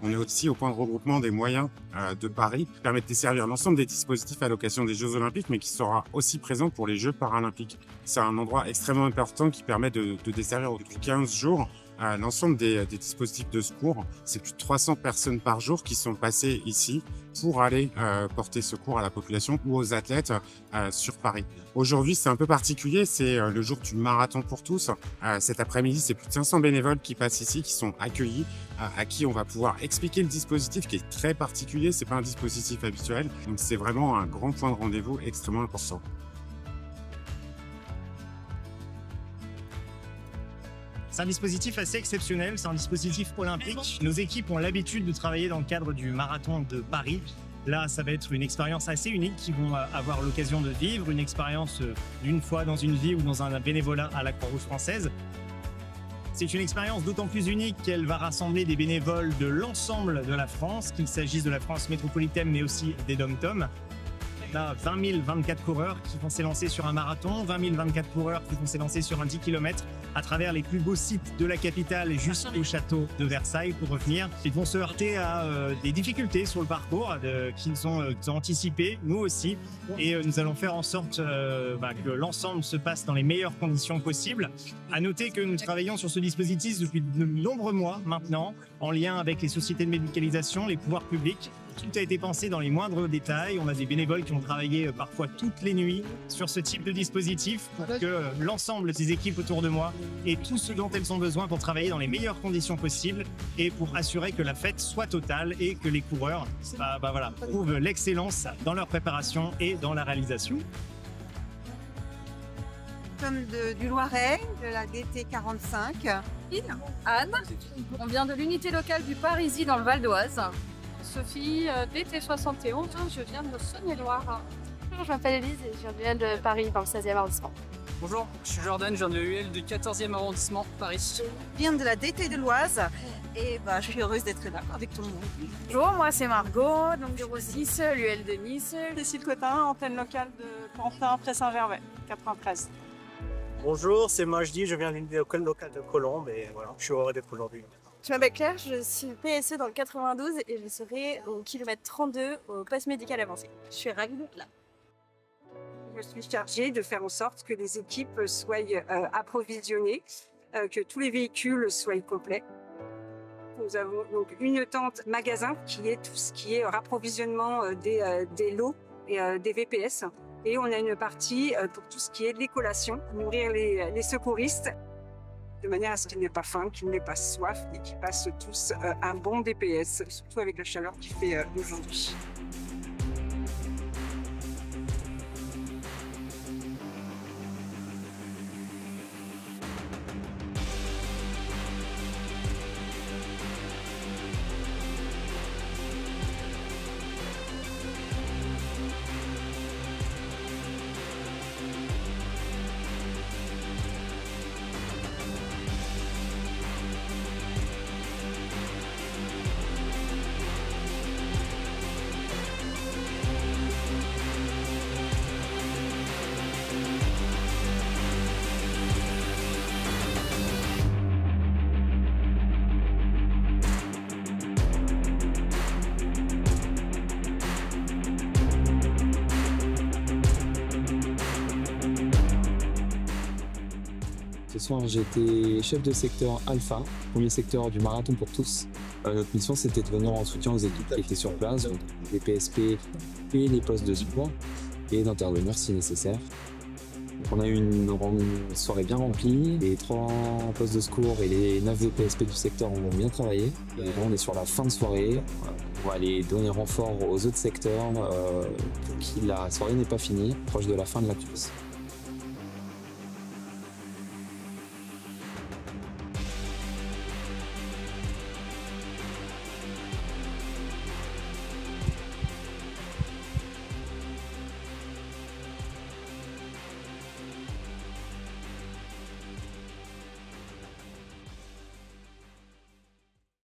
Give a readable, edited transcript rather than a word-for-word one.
On est aussi au point de regroupement des moyens de Paris qui permet de desservir l'ensemble des dispositifs à l'occasion des Jeux Olympiques, mais qui sera aussi présent pour les Jeux Paralympiques. C'est un endroit extrêmement important qui permet de desservir depuis 15 jours l'ensemble des dispositifs de secours. C'est plus de 300 personnes par jour qui sont passées ici pour aller porter secours à la population ou aux athlètes sur Paris. Aujourd'hui, c'est un peu particulier, c'est le jour du marathon pour tous. Cet après-midi, c'est plus de 500 bénévoles qui passent ici, qui sont accueillis, à qui on va pouvoir expliquer le dispositif qui est très particulier, c'est pas un dispositif habituel, donc c'est vraiment un grand point de rendez-vous extrêmement important. C'est un dispositif assez exceptionnel, c'est un dispositif olympique. Nos équipes ont l'habitude de travailler dans le cadre du marathon de Paris. Là, ça va être une expérience assez unique qu'ils vont avoir l'occasion de vivre, une expérience d'une fois dans une vie ou dans un bénévolat à la Croix-Rouge française. C'est une expérience d'autant plus unique qu'elle va rassembler des bénévoles de l'ensemble de la France, qu'il s'agisse de la France métropolitaine mais aussi des DOM-TOM. On a 20 024 coureurs qui vont s'élancer sur un marathon, 20 024 coureurs qui vont s'élancer sur un 10 km à travers les plus beaux sites de la capitale et jusqu'au château de Versailles pour revenir. Ils vont se heurter à des difficultés sur le parcours qu'ils ont anticipées, nous aussi. Et nous allons faire en sorte que l'ensemble se passe dans les meilleures conditions possibles. À noter que nous travaillons sur ce dispositif depuis de nombreux mois maintenant, en lien avec les sociétés de médicalisation, les pouvoirs publics. Tout a été pensé dans les moindres détails. On a des bénévoles qui ont travaillé parfois toutes les nuits sur ce type de dispositif pour que l'ensemble des équipes autour de moi aient tout ce dont elles ont besoin pour travailler dans les meilleures conditions possibles et pour assurer que la fête soit totale et que les coureurs trouvent l'excellence dans leur préparation et dans la réalisation. Comme du Loiret, de la DT 45. Anne, on vient de l'unité locale du Parisis dans le Val d'Oise. Sophie, DT 71, je viens de Saône-et-Loire. Bonjour, je m'appelle Elise et je viens de Paris dans le 16e arrondissement. Bonjour, je suis Jordan, je viens de l'UL du 14e arrondissement, Paris. Je viens de la DT de l'Oise et je suis heureuse d'être là avec tout le monde. Bonjour, moi c'est Margot, donc 06, l'UL de Nice. Cécile Cotin, antenne locale de Pantin, près Saint-Gervais, 93. Bonjour, c'est Majdi, je viens d'une école locale de Colombes et voilà, je suis heureux d'être aujourd'hui. Je m'appelle Claire, je suis PSE dans le 92 et je serai au kilomètre 32 au poste médical avancé. Je suis ravie d'être là. Je suis chargée de faire en sorte que les équipes soient approvisionnées, que tous les véhicules soient complets. Nous avons donc une tente magasin qui est tout ce qui est rapprovisionnement des lots et des VPS. Et on a une partie pour tout ce qui est les collations, nourrir les secouristes, de manière à ce qu'ils n'aient pas faim, qu'ils n'aient pas soif et qu'ils passent tous un bon DPS, surtout avec la chaleur qu'il fait aujourd'hui. Ce soir, j'étais chef de secteur Alpha, premier secteur du marathon pour tous. Notre mission, c'était de venir en soutien aux équipes qui étaient sur place, donc les PSP et les postes de secours, et d'intervenir si nécessaire. Donc on a eu une soirée bien remplie, les 3 postes de secours et les 9 VPSP du secteur ont bien travaillé. Et là, on est sur la fin de soirée, on va aller donner renfort aux autres secteurs pour qui la soirée n'est pas finie, proche de la fin de la course.